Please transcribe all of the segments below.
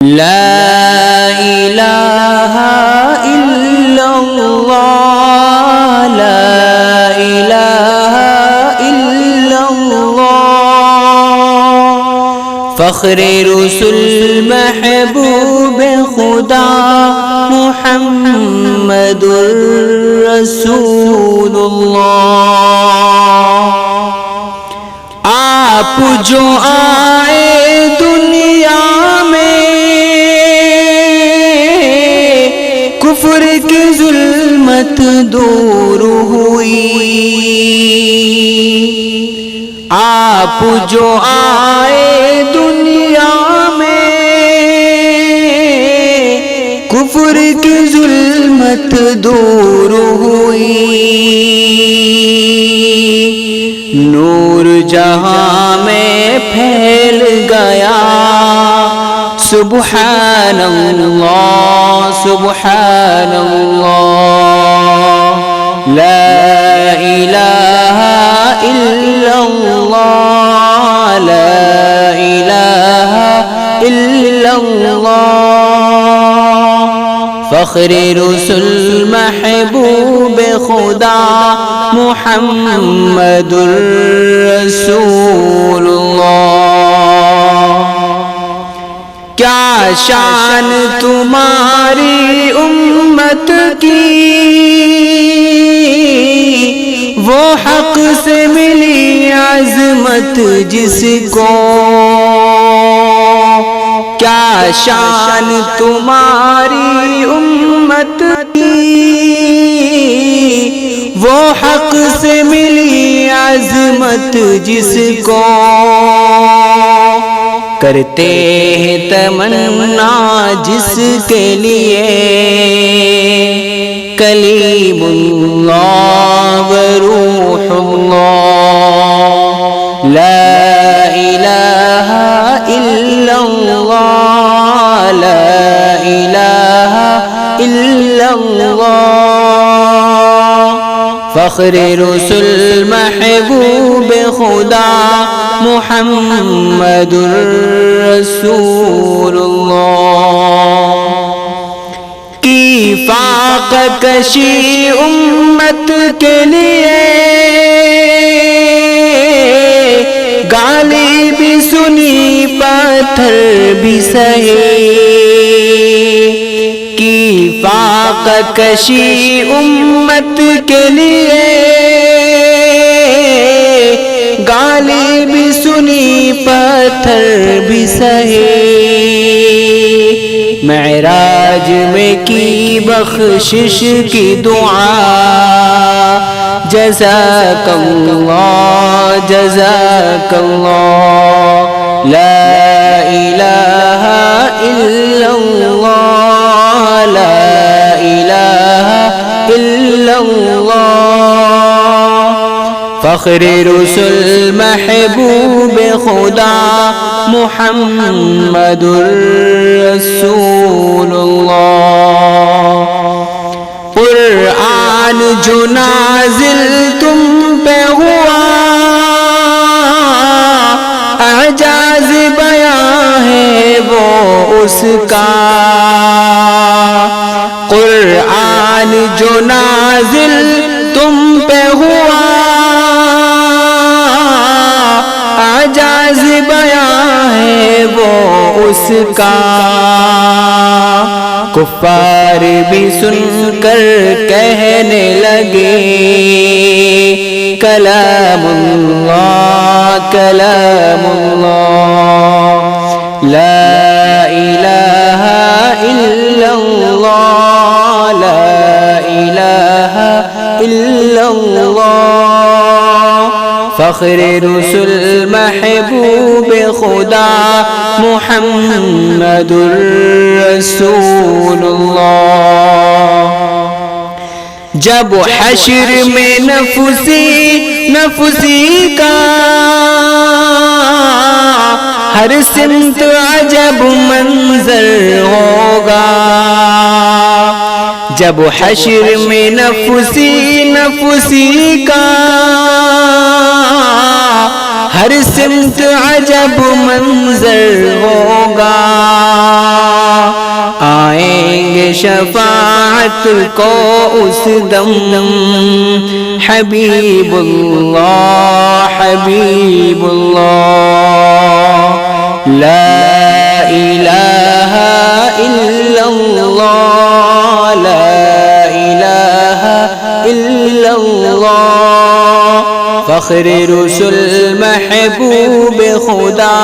لا الہ الا اللہ لا الہ الا اللہ فخر رسول محبوب خدا محمد رسول اللہ آپ جو آئے دنیا میں کفر کی ظلمت دور ہوئی آپ جو آئے دنیا میں کفر کی ظلمت دور ہوئی نور جہاں میں پھیل گیا سبحان اللہ سبحان اللہ لا الہ الا اللہ لا الہ الا اللہ فخر رسول محبوب خدا محمد رسول اللہ کیا شان تمہاری امت کی وہ حق سے ملی عظمت جس کو کیا شان تمہاری امت کی وہ حق سے ملی عظمت جس کو کرتے ہیں تمنا جس کے لیے کلیم اللہ و روح اللہ لا الہ الا اللہ لا الہ الا اللہ فخر رسول محبوب خدا محمد رسول اللہ کی فاقہ کشی امت کے لیے گالی بھی سنی پتھر بھی سہے کی فاقہ کشی امت کے لیے گالی بھی سنی پتھر بھی سہے معراج میں کی بخشش کی دعا جزاک اللہ جزاک اللہ لا الہ الا اللہ لا الہ الا اللہ فخر رسول محبوب خدا محمد رسول اللہ قرآن جو نازل تم پہ ہوا اعجاز بیان ہے وہ اس کا قرآن جو نازل تم پہ ہوا اعجاز بیان ہے وہ اس کا کفار بھی سن کر کہنے لگے کلام اللہ کلام اللہ لا الہ الا اللہ لا الہ الا اللہ فخر رسول محبوب خدا محمد رسول اللہ جب حشر میں نفسی نفسی کا ہر سمت عجب منظر ہوگا جب حشر میں نفسی نفسی کا ہر سمت عجب منظر ہوگا آئیں گے شفاعت کو اس دم حبیب اللہ حبیب اللہ لا الہ الا اللہ لا الہ الا اللہ فخر رسل محبوب خدا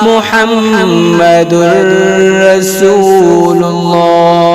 محمد رسول اللہ